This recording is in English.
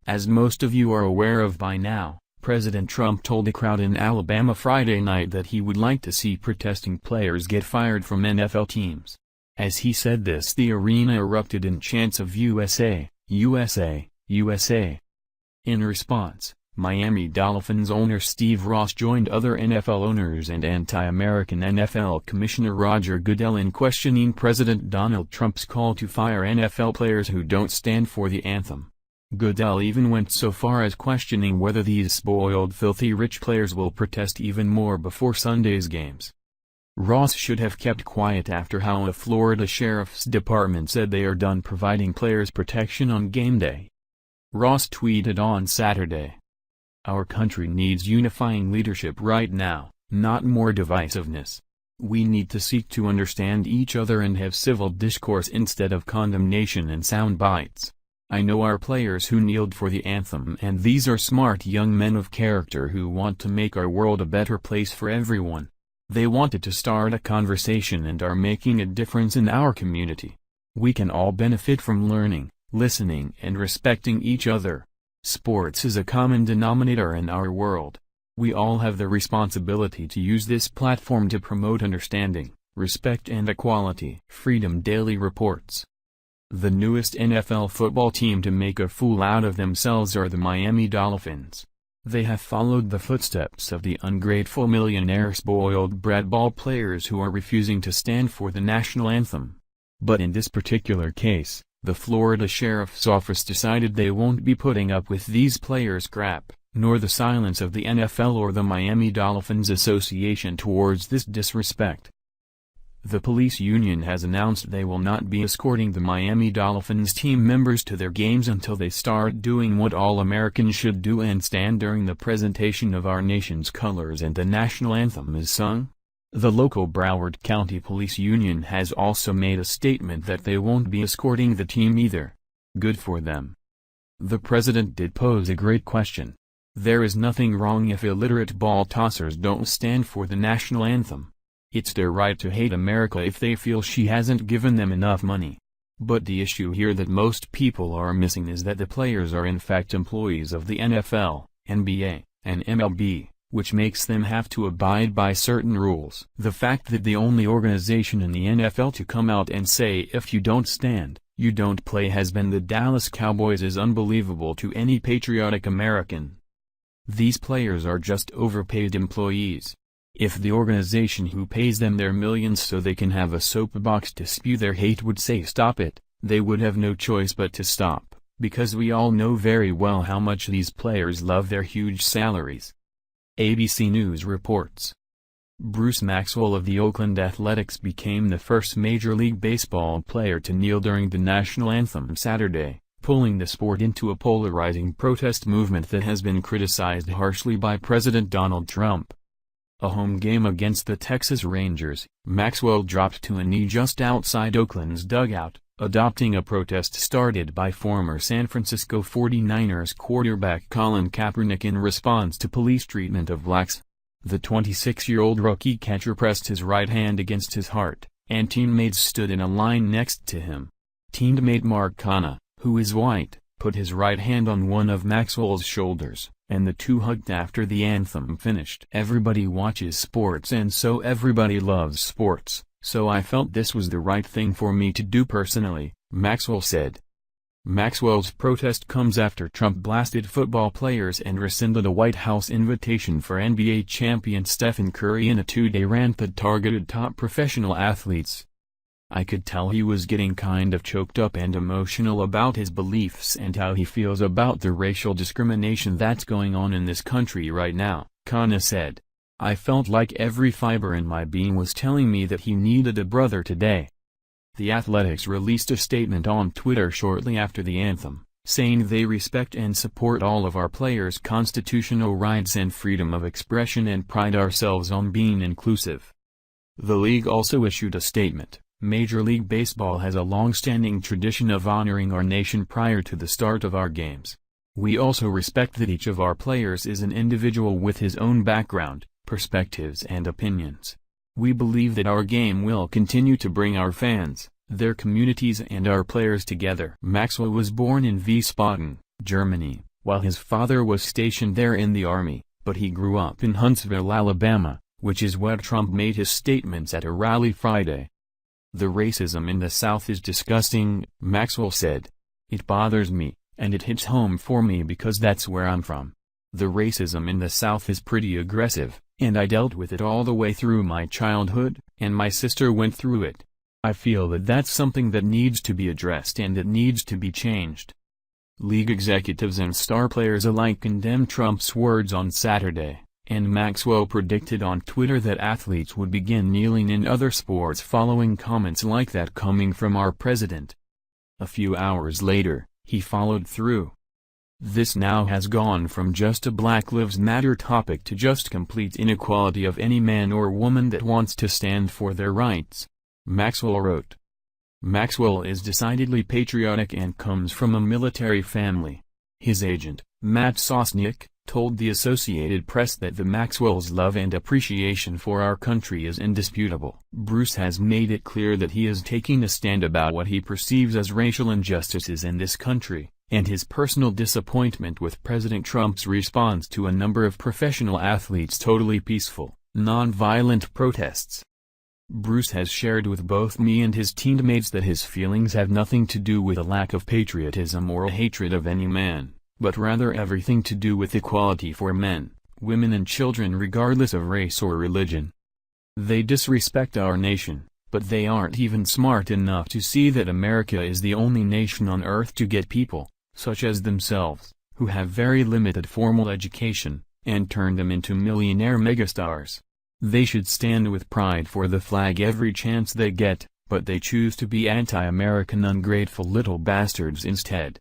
As most of you are aware of by now, President Trump told a crowd in Alabama Friday night that he would like to see protesting players get fired from NFL teams. As he said this, the arena erupted in chants of USA, USA, USA. In response, Miami Dolphins owner Steve Ross joined other NFL owners and anti-American NFL Commissioner Roger Goodell in questioning President Donald Trump's call to fire NFL players who don't stand for the anthem. Goodell even went so far as questioning whether these spoiled filthy rich players will protest even more before Sunday's games. Ross should have kept quiet after how a Florida sheriff's department said they are done providing players protection on game day. Ross tweeted on Saturday, "Our country needs unifying leadership right now, not more divisiveness. We need to seek to understand each other and have civil discourse instead of condemnation and sound bites. I know our players who kneeled for the anthem, and these are smart young men of character who want to make our world a better place for everyone. They wanted to start a conversation and are making a difference in our community. We can all benefit from learning, listening and respecting each other. Sports is a common denominator in our world. We all have the responsibility to use this platform to promote understanding, respect and equality." Freedom Daily reports. The newest NFL football team to make a fool out of themselves are the Miami Dolphins. They have followed the footsteps of the ungrateful millionaire spoiled brat ball players who are refusing to stand for the national anthem. But in this particular case, the Florida Sheriff's Office decided they won't be putting up with these players' crap, nor the silence of the NFL or the Miami Dolphins Association towards this disrespect. The police union has announced they will not be escorting the Miami Dolphins team members to their games until they start doing what all Americans should do and stand during the presentation of our nation's colors and the national anthem is sung. The local Broward County Police Union has also made a statement that they won't be escorting the team either. Good for them. The president did pose a great question. There is nothing wrong if illiterate ball tossers don't stand for the national anthem. It's their right to hate America if they feel she hasn't given them enough money. But the issue here that most people are missing is that the players are in fact employees of the NFL, NBA, and MLB, which makes them have to abide by certain rules. The fact that the only organization in the NFL to come out and say if you don't stand, you don't play has been the Dallas Cowboys is unbelievable to any patriotic American. These players are just overpaid employees. If the organization who pays them their millions so they can have a soapbox to spew their hate would say stop it, they would have no choice but to stop, because we all know very well how much these players love their huge salaries. ABC News reports. Bruce Maxwell of the Oakland Athletics became the first Major League Baseball player to kneel during the national anthem Saturday, pulling the sport into a polarizing protest movement that has been criticized harshly by President Donald Trump. A home game against the Texas Rangers, Maxwell dropped to a knee just outside Oakland's dugout, adopting a protest started by former San Francisco 49ers quarterback Colin Kaepernick in response to police treatment of blacks. The 26-year-old rookie catcher pressed his right hand against his heart, and teammates stood in a line next to him. Teammate Mark Hanna, who is white, put his right hand on one of Maxwell's shoulders, and the two hugged after the anthem finished. Everybody watches sports and so everybody loves sports, so I felt this was the right thing for me to do personally, Maxwell said. Maxwell's protest comes after Trump blasted football players and rescinded a White House invitation for NBA champion Stephen Curry in a two-day rant that targeted top professional athletes. I could tell he was getting kind of choked up and emotional about his beliefs and how he feels about the racial discrimination that's going on in this country right now, Hanna said. I felt like every fiber in my being was telling me that he needed a brother today. The Athletics released a statement on Twitter shortly after the anthem, saying they respect and support all of our players' constitutional rights and freedom of expression and pride ourselves on being inclusive. The league also issued a statement. Major League Baseball has a long-standing tradition of honoring our nation prior to the start of our games. We also respect that each of our players is an individual with his own background, perspectives and opinions. We believe that our game will continue to bring our fans, their communities and our players together. Maxwell was born in Wiesbaden, Germany, while his father was stationed there in the army, but he grew up in Huntsville, Alabama, which is what Trump made his statements at a rally Friday. "The racism in the South is disgusting," Maxwell said. "It bothers me, and it hits home for me because that's where I'm from. The racism in the South is pretty aggressive, and I dealt with it all the way through my childhood, and my sister went through it. I feel that that's something that needs to be addressed and that needs to be changed." League executives and star players alike condemned Trump's words on Saturday, and Maxwell predicted on Twitter that athletes would begin kneeling in other sports following comments like that coming from our president. A few hours later, he followed through. "This now has gone from just a Black Lives Matter topic to just complete inequality of any man or woman that wants to stand for their rights," Maxwell wrote. Maxwell is decidedly patriotic and comes from a military family. His agent, Matt Sosnick, told the Associated Press that the Maxwell's love and appreciation for our country is indisputable. Bruce has made it clear that he is taking a stand about what he perceives as racial injustices in this country, and his personal disappointment with President Trump's response to a number of professional athletes' totally peaceful, non-violent protests. Bruce has shared with both me and his teammates that his feelings have nothing to do with a lack of patriotism or a hatred of any man, but rather everything to do with equality for men, women and children regardless of race or religion. They disrespect our nation, but they aren't even smart enough to see that America is the only nation on earth to get people, such as themselves, who have very limited formal education, and turn them into millionaire megastars. They should stand with pride for the flag every chance they get, but they choose to be anti-American ungrateful little bastards instead.